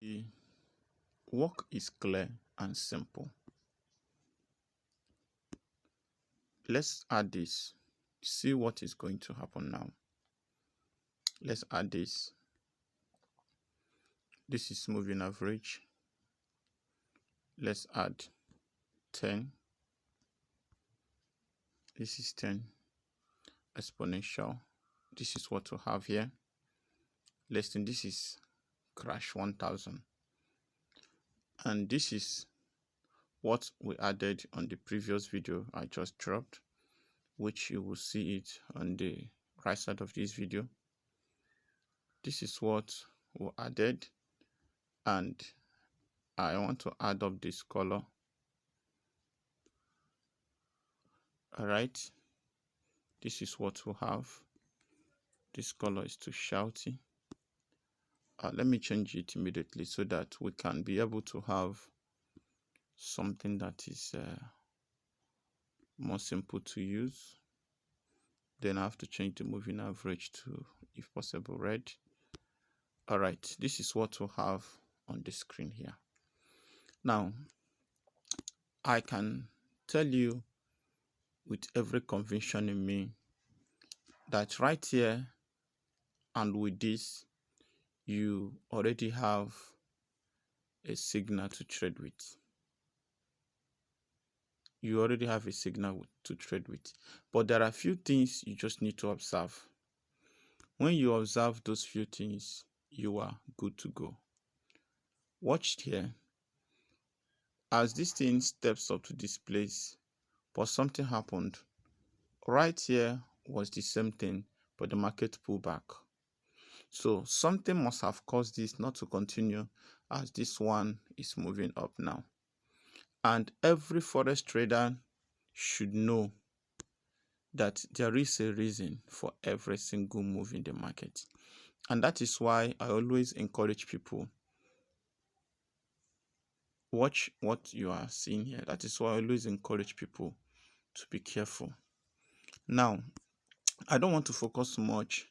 The work is clear and simple. Let's add this. See what is going to happen now. Let's add this. This is moving average. Let's add 10. This is 10 exponential. This is what we have here. Listen, this is crash 1000. And this is what we added on the previous video I just dropped, which you will see it on the right side of this video. This is what we added, and I want to add up this color. All right, this is what we have. This color is too shouty. Let me change it immediately so that we can be able to have something that is more simple to use. Then I have to change the moving average to, if possible, red. All right, this is what we'll have on the screen here. Now, I can tell you with every conviction in me that right here and with this, you already have a signal to trade with. You already have a signal to trade with. But there are a few things you just need to observe. When you observe those few things, you are good to go. Watch here. As this thing steps up to this place, but something happened. Right here was the same thing, but the market pulled back. So something must have caused this not to continue, as this one is moving up now. And every forex trader should know that there is a reason for every single move in the market. And that is why I always encourage people, watch what you are seeing here. That is why I always encourage people to be careful. Now, I don't want to focus much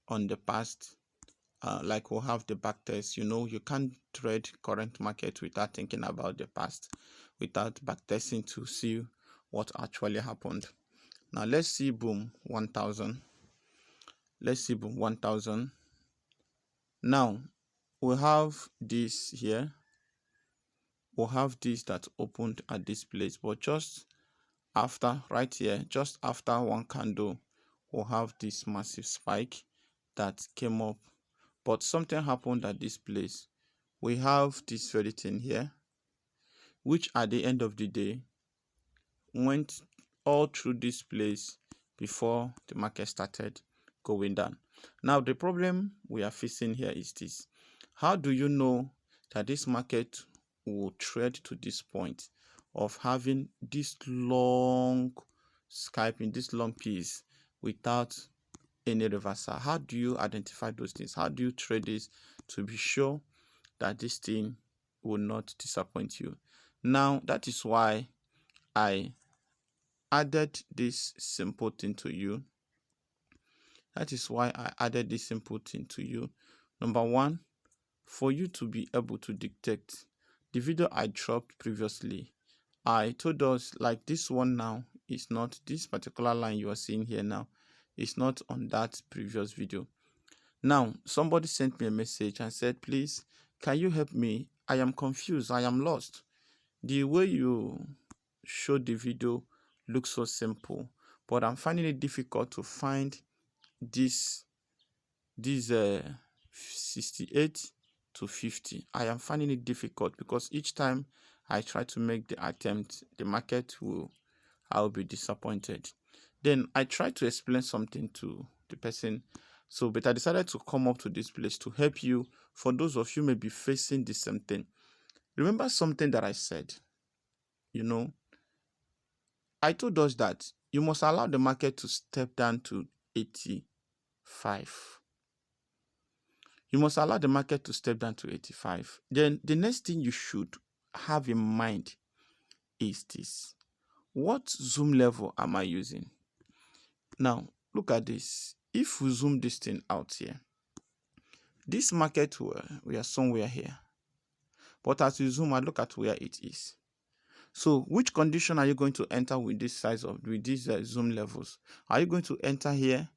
on the past. Like we'll have the back test. You can't trade current market without thinking about the past, without back testing to see what actually happened. Now let's see boom 1000. Let's see boom 1000. Now we have this here. We'll have this that opened at this place, but just after, right here, just after one candle, we'll have this massive spike that came up. But something happened at this place. We have this very thing here, which at the end of the day went all through this place before the market started going down. Now, the problem we are facing here is this. How do you know that this market will trade to this point of having this long scalping, this long piece without any reversal? How do you identify those things? How do you trade this to be sure that this thing will not disappoint you? Now, that is why I added this simple thing to you. That is why I added this simple thing to you. Number one, for you to be able to detect. The video I dropped previously, I told us like this one now is not, this particular line you are seeing here now is not on that previous video. Now, somebody sent me a message and said, please, can you help me? I am confused. I am lost. The way you showed the video looks so simple, but I'm finding it difficult to find this 68 to 50. I am finding it difficult because each time I try to make the attempt, the market I'll be disappointed. Then I tried to explain something to the person, but I decided to come up to this place to help you. For those of you may be facing the same thing, remember something that I said. I told us that you must allow the market to step down to 85. You must allow the market to step down to 85. Then the next thing you should have in mind is this. What zoom level am I using? Now, look at this. If we zoom this thing out here, this market, we are somewhere here. But as you zoom out, look at where it is. So which condition are you going to enter with this size of with these zoom levels? Are you going to enter here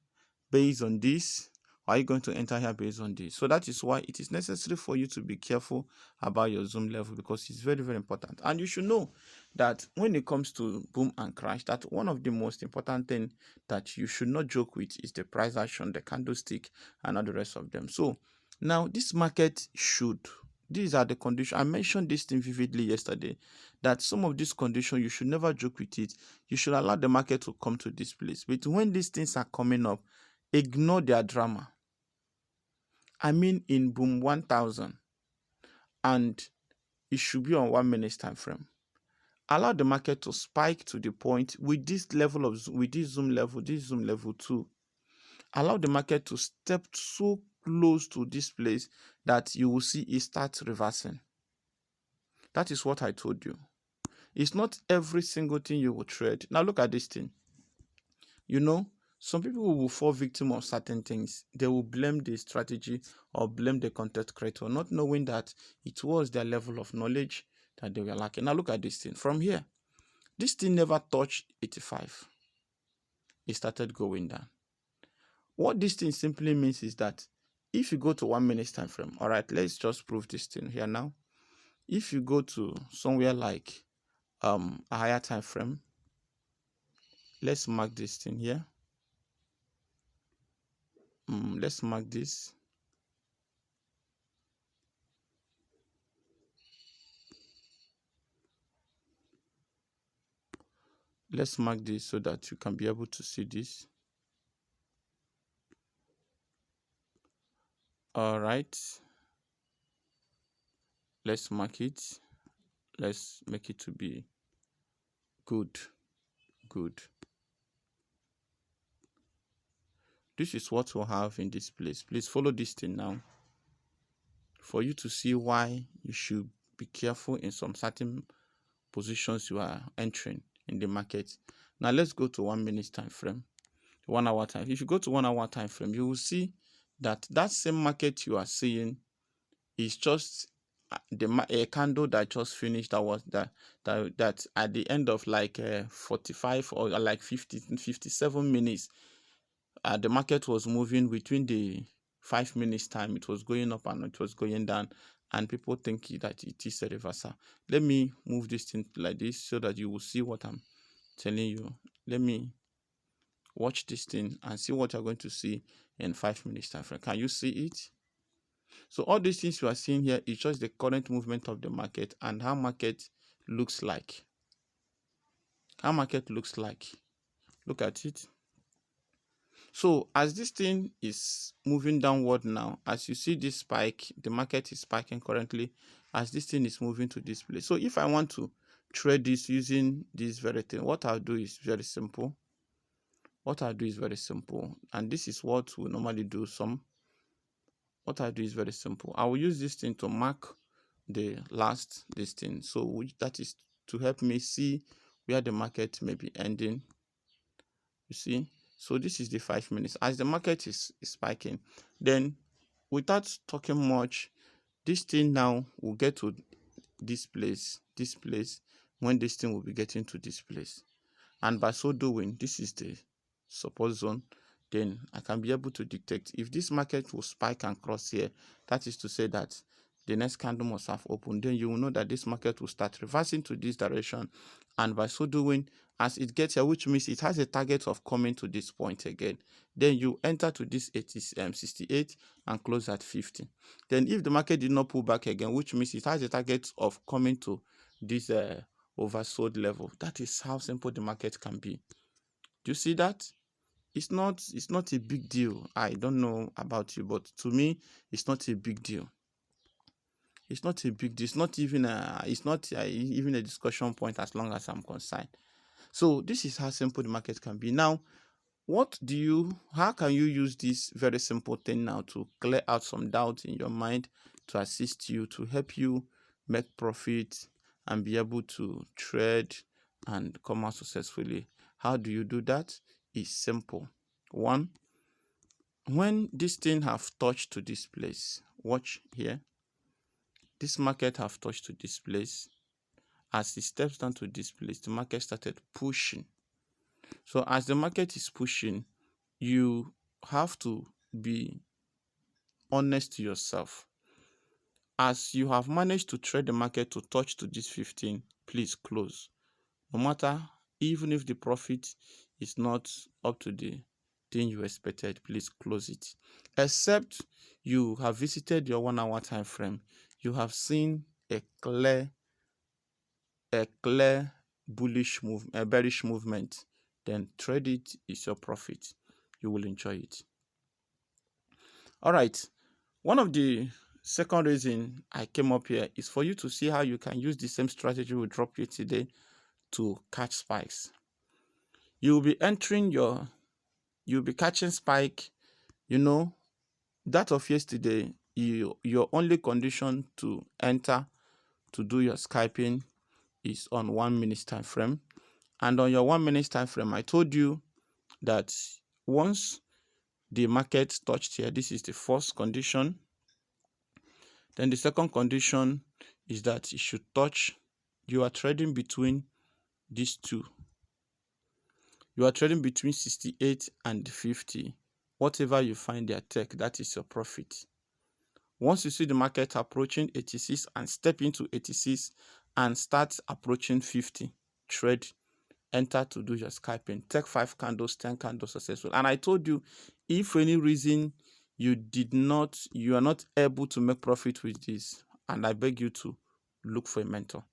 based on this? Or are you going to enter here based on this? So that is why it is necessary for you to be careful about your zoom level, because it's very, very important. And you should know that when it comes to boom and crash, that one of the most important thing that you should not joke with is the price action, the candlestick, and all the rest of them. So now this market should, these are the conditions. I mentioned this thing vividly yesterday, that some of these conditions, you should never joke with it. You should allow the market to come to this place. But when these things are coming up, ignore their drama. I mean, in boom 1000, and it should be on 1 minute time frame. Allow the market to spike to the point with this level of, with this zoom level 2. Allow the market to step so close to this place that you will see it start reversing. That is what I told you. It's not every single thing you will trade. Now look at this thing. You know, some people will fall victim of certain things. They will blame the strategy or blame the content creator, not knowing that it was their level of knowledge that they were lacking. Now look at this thing. From here, this thing never touched 85. It started going down. What this thing simply means is that if you go to 1 minute time frame, all right, let's just prove this thing here now. If you go to somewhere like a higher time frame, let's mark this thing here. Let's mark this. Let's mark this so that you can be able to see this. All right. Let's mark it. Let's make it to be good. Good. This is what we'll have in this place. Please follow this thing now for you to see why you should be careful in some certain positions you are entering in the market. Now let's go to 1 minute time frame, 1 hour time. If you go to 1 hour time frame, you will see that that same market you are seeing is just a candle that just finished. That was that at the end of like 45 or like 57 minutes, the market was moving between the 5 minutes time. It was going up and it was going down, and people think that it is a reversal. Let me move this thing like this so that you will see what I'm telling you. Let me watch this thing and see what you're going to see in 5 minutes time frame. Can you see it? So all these things you are seeing here is just the current movement of the market and how market looks like. How market looks like. Look at it. So as this thing is moving downward now, as you see this spike, the market is spiking currently as this thing is moving to this place. So if I want to trade this using this very thing, what I'll do is very simple. And this is what we normally do. What I do is very simple. I will use this thing to mark the last this thing. So that is to help me see where the market may be ending. You see? So this is the 5 minutes. As the market is spiking, then without talking much, this thing now will get to this place, when this thing will be getting to this place. And by so doing, this is the support zone. Then I can be able to detect if this market will spike and cross here. That is to say that the next candle must have opened. Then you will know that this market will start reversing to this direction. And by so doing, as it gets here, which means it has a target of coming to this point again, then you enter to this 68 and close at 50. Then if the market did not pull back again, which means it has a target of coming to this oversold level. That is how simple the market can be. Do you see that? It's not a big deal. I don't know about you, but to me, it's not a big deal. It's not a big deal. It's not even even a discussion point as long as I'm concerned. So this is how simple the market can be. Now, how can you use this very simple thing now to clear out some doubt in your mind, to assist you, to help you make profit and be able to trade and come out successfully? How do you do that? It's simple. One, when this thing have touched to this place, watch here. this market have touched to this place. As it steps down to this place, the market started pushing. So as the market is pushing, you have to be honest to yourself. As you have managed to trade the market to touch to this 15, please close. No matter, even if the profit is not up to the thing you expected, please close it. Except you have visited your 1 hour time frame, you have seen a clear bullish move, a bearish movement, then trade it. Is your profit. You will enjoy it. All right. One of the second reason I came up here is for you to see how you can use the same strategy we dropped here today to catch spikes. You'll be catching spike. That of yesterday, your only condition to enter to do your scalping is on 1 minute time frame. And on your 1 minute time frame, I told you that once the market touched here, this is the first condition. Then the second condition is that it should touch. You are trading between these two. You are trading between 68 and 50. Whatever you find there, take, that is your profit. Once you see the market approaching 86 and step into 86 and start approaching 50, trade, enter to do your scalping. Take 5 candles, 10 candles successful. And I told you, if for any reason you are not able to make profit with this, and I beg you to look for a mentor.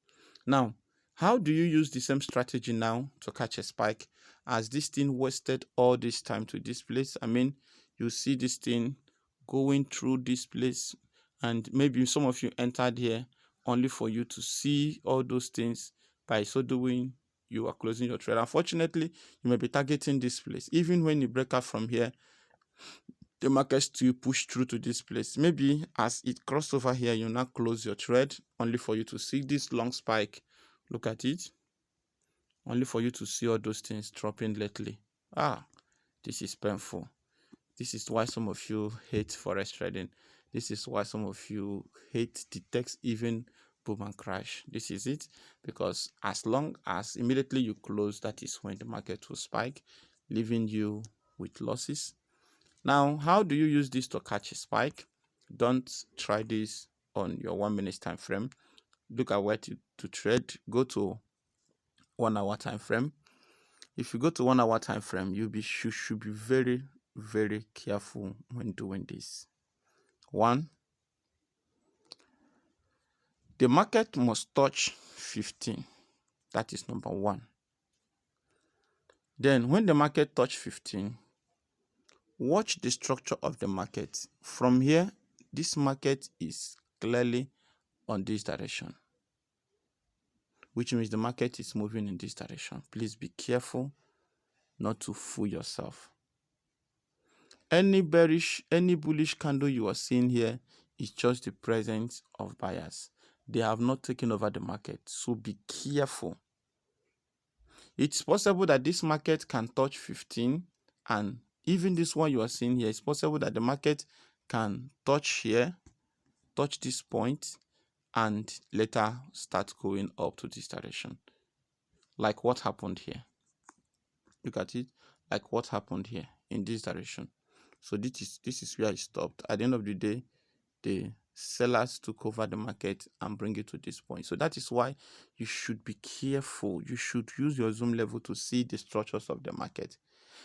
Now, how do you use the same strategy now to catch a spike? As this thing wasted all this time to this place, I mean, you see this thing going through this place, and maybe some of you entered here only for you to see all those things. By so doing, you are closing your trade. Unfortunately, you may be targeting this place. Even when you break out from here, the market still push through to this place. Maybe as it crossed over here, you now close your trade only for you to see this long spike. Look at it. Only for you to see all those things dropping lately. This is painful. This is why some of you hate forex trading. This is why some of you hate the text even boom and crash. This is it, because as long as immediately you close, that is when the market will spike, leaving you with losses. Now, how do you use this to catch a spike? Don't try this on your 1 minute time frame. Look at where to trade. Go to 1 hour time frame. If you go to 1 hour time frame, you should be very, very careful when doing this. 1, the market must touch 15. That is number 1. Then when the market touch 15, watch the structure of the market. From here, this market is clearly on this direction, which means the market is moving in this direction. Please be careful not to fool yourself. Any bullish candle you are seeing here is just the presence of buyers. They have not taken over the market, so be careful. It's possible that this market can touch 15, and even this one you are seeing here, it's possible that the market can touch here, touch this point, and later start going up to this direction. Like what happened here. Look at it. Like what happened here in this direction. So this is where it stopped. At the end of the day, the sellers took over the market and bring it to this point. So that is why you should be careful. You should use your zoom level to see the structures of the market.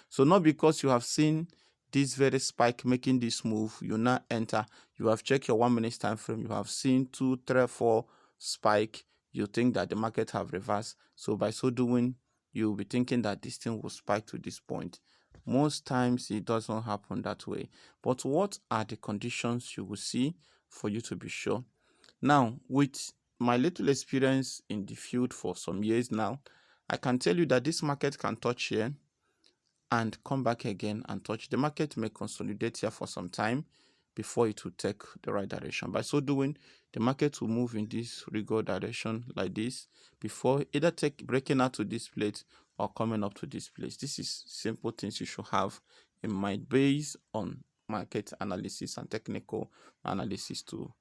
So not because you have seen this very spike making this move, you now enter. You have checked your 1 minute time frame. You have seen 2, 3, 4 spike. You think that the market have reversed. So by so doing, you'll be thinking that this thing will spike to this point. Most times it doesn't happen that way. But what are the conditions you will see for you to be sure? Now, with my little experience in the field for some years now, I can tell you that this market can touch here and come back again and touch. The market may consolidate here for some time before it will take the right direction. By so doing, the market will move in this rigor direction like this before either breaking out to this plate or coming up to this place. This is simple things you should have in mind based on market analysis and technical analysis to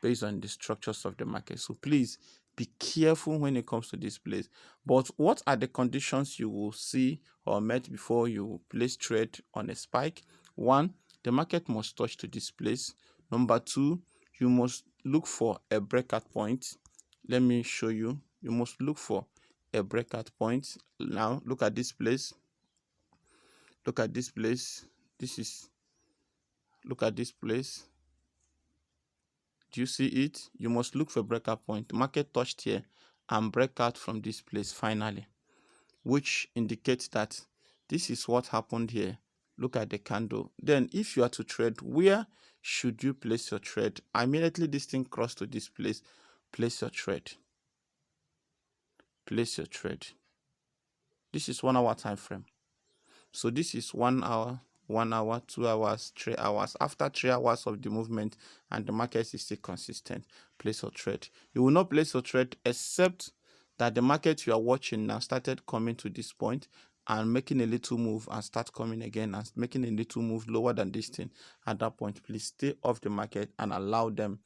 based on the structures of the market. So please be careful when it comes to this place. But what are the conditions you will see or met before you place trade on a spike? One, the market must touch to this place. Number two, you must look for a breakout point. Let me show you. You must look for a breakout point. Now look at this place. Look at this place. Look at this place. Do you see it? You must look for a breakout point. The market touched here and break out from this place finally, which indicates that this is what happened here. Look at the candle. Then if you are to trade, where should you place your trade? Immediately this thing crossed to this place, place your trade. Place your trade. This is 1 hour time frame. So this is 1 hour, 1 hour, 2 hours, 3 hours. After 3 hours of the movement and the market is still consistent, place your trade. You will not place your trade except that the market you are watching now started coming to this point and making a little move and start coming again and making a little move lower than this thing. At that point, please stay off the market and allow them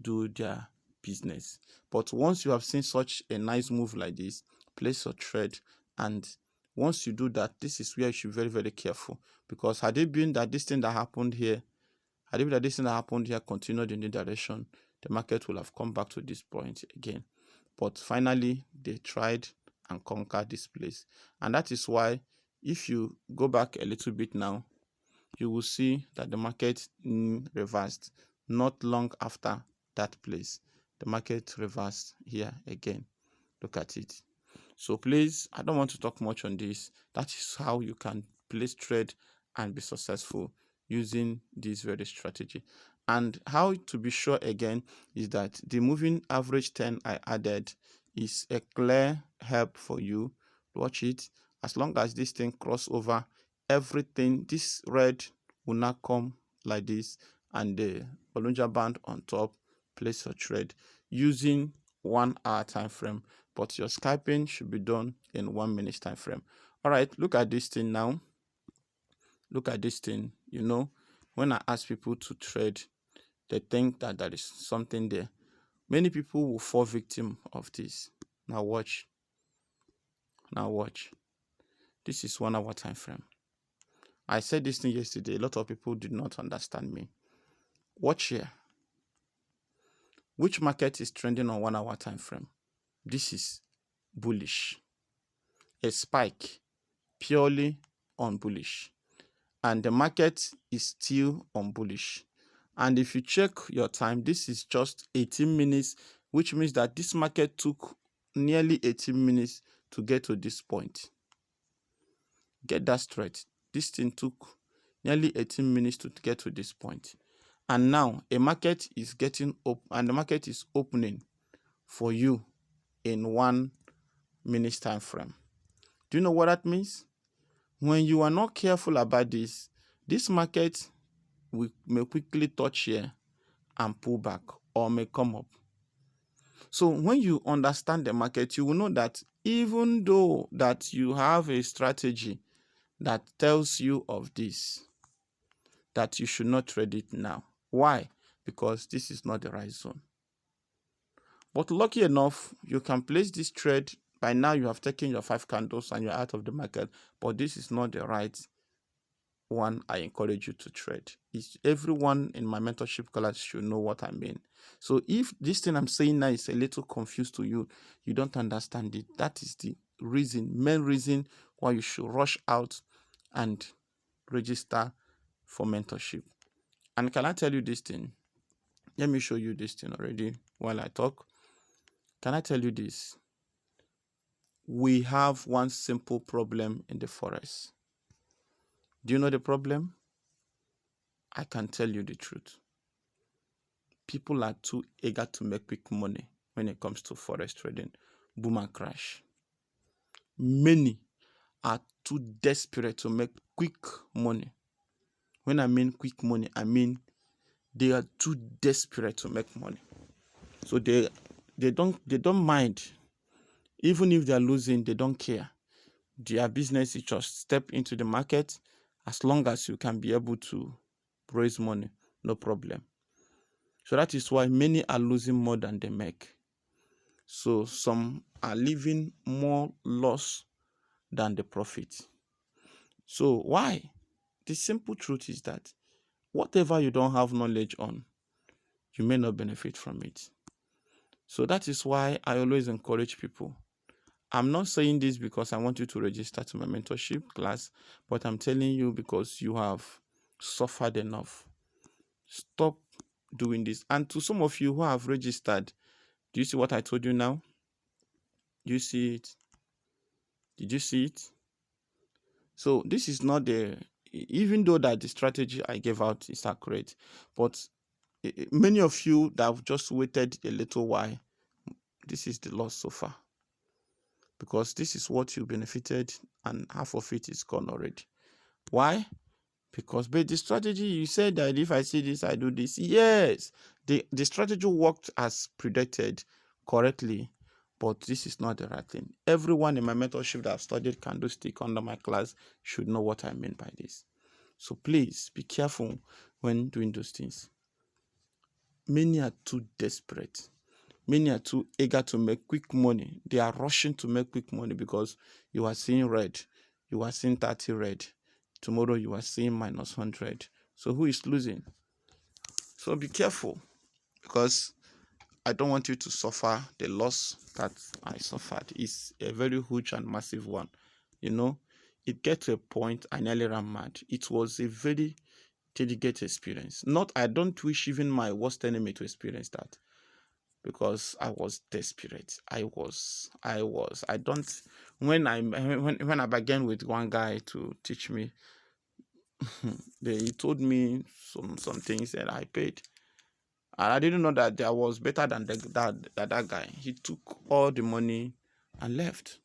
do their business. But once you have seen such a nice move like this, place your trade. And once you do that, this is where you should be very, very careful, because had it been that this thing that happened here, continued in the direction, the market will have come back to this point again. But finally, they tried and conquered this place. And that is why, if you go back a little bit now, you will see that the market reversed not long after that place. The market reversed here again. Look at it. So please, I don't want to talk much on this. That is how you can place trade and be successful using this very strategy. And how to be sure again is that the moving average 10 I added is a clear help for you. Watch it. As long as this thing cross over everything, this red will not come like this, and the Bollinger Band on top, place your trade using 1 hour time frame, but your scalping should be done in 1 minute time frame. All right, look at this thing now. Look at this thing. You know, when I ask people to trade, they think that there is something there. Many people will fall victim of this. Now watch. Now watch. This is 1 hour time frame. I said this thing yesterday. A lot of people did not understand me. Watch here. Which market is trending on 1 hour time frame? This is bullish. A spike purely on bullish. And the market is still on bullish. And if you check your time, this is just 18 minutes, which means that this market took nearly 18 minutes to get to this point. Get that straight. This thing took nearly 18 minutes to get to this point. And now a market is getting up, and the market is opening for you in 1 minute time frame. Do you know what that means? When you are not careful about this market may quickly touch here and pull back, or may come up. So when you understand the market, you will know that even though that you have a strategy that tells you of this, that you should not trade it now. Why? Because this is not the right zone. But lucky enough, you can place this trade. By now, you have taken your 5 candles and you're out of the market, but this is not the right one I encourage you to trade. Everyone in my mentorship class should know what I mean. So if this thing I'm saying now is a little confused to you, you don't understand it, that is the main reason why you should rush out and register for mentorship. And can I tell you this thing? Let me show you this thing already while I talk. Can I tell you this? We have one simple problem in the FOREX. Do you know the problem? I can tell you the truth. People are too eager to make quick money when it comes to FOREX trading. Boom and crash. Many are too desperate to make quick money. When I mean quick money, I mean they are too desperate to make money. So they don't mind. Even if they are losing, they don't care. Their business is just step into the market. As long as you can be able to raise money, no problem. So that is why many are losing more than they make. So some are leaving more loss than the profit. So why? The simple truth is that whatever you don't have knowledge on, you may not benefit from it. So that is why I always encourage people. I'm not saying this because I want you to register to my mentorship class, but I'm telling you because you have suffered enough. Stop doing this. And to some of you who have registered, do you see what I told you now? Do you see it? Did you see it? So this is not even though that the strategy I gave out is accurate, but many of you that have just waited a little while, this is the loss so far. Because this is what you benefited and half of it is gone already. Why? Because but the strategy, you said that if I see this, I do this. Yes, the strategy worked as predicted correctly, but this is not the right thing. Everyone in my mentorship that I've studied candlestick under my class should know what I mean by this. So please be careful when doing those things. Many are too desperate. Many are too eager to make quick money. They are rushing to make quick money because you are seeing red. You are seeing 30 red. Tomorrow you are seeing minus 100. So who is losing? So be careful, because I don't want you to suffer the loss that I suffered. It's a very huge and massive one. You know, it gets to a point I nearly ran mad. It was a very delicate experience. I don't wish even my worst enemy to experience that, because I was desperate. I don't, when I began with one guy to teach me, he told me some things that I paid. And I didn't know that I was better than that guy. He took all the money and left.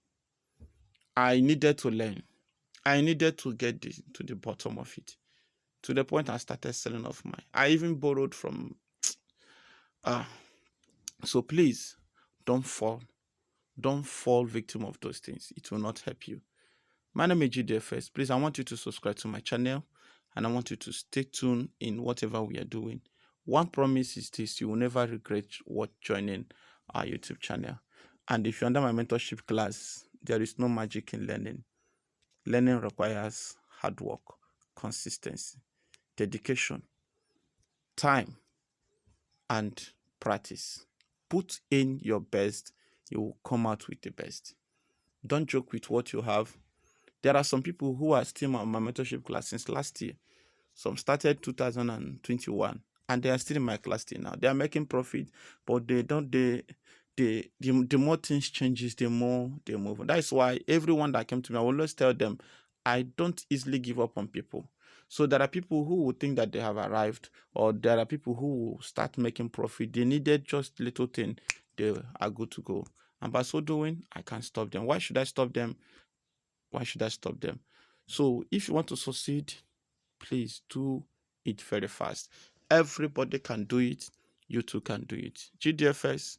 I needed to learn. I needed to get to the bottom of it. To the point I started selling off mine. I even borrowed from so please don't fall. Don't fall victim of those things. It will not help you. My name is GDFX. Please, I want you to subscribe to my channel, and I want you to stay tuned in whatever we are doing. One promise is this: you will never regret joining our YouTube channel. And if you're under my mentorship class, there is no magic in learning. Learning requires hard work, consistency, dedication, time, and practice. Put in your best, you will come out with the best. Don't joke with what you have. There are some people who are still on my mentorship class since last year. Some started 2021 and they are still in my class till now. They are making profit, but the more things changes, the more they move on. That's why everyone that came to me, I always tell them, I don't easily give up on people. So there are people who will think that they have arrived, or there are people who will start making profit. They needed just little thing, they are good to go. And by so doing, I can't stop them. Why should I stop them? Why should I stop them? So if you want to succeed, please do it very fast. Everybody can do it. You too can do it. GDFX,